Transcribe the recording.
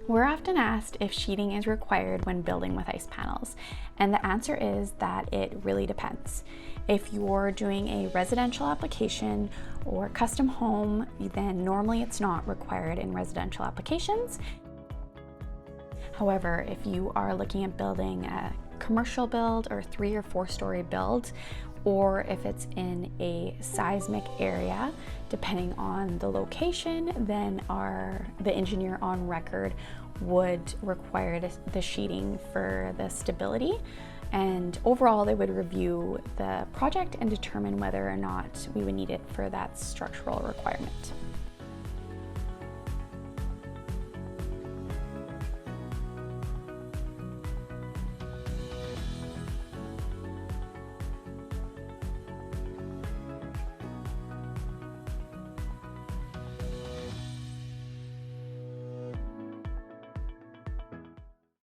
We're often asked if sheeting is required when building with ice panels, and the answer is that it really depends. If you're doing a residential application or custom home, then normally it's not required in residential applications. However, if you are looking at building a commercial build or 3 or 4 story build, or if it's in a seismic area, depending on the location, then the engineer on record would require the sheeting for the stability. And overall, they would review the project and determine whether or not we would need it for that structural requirement.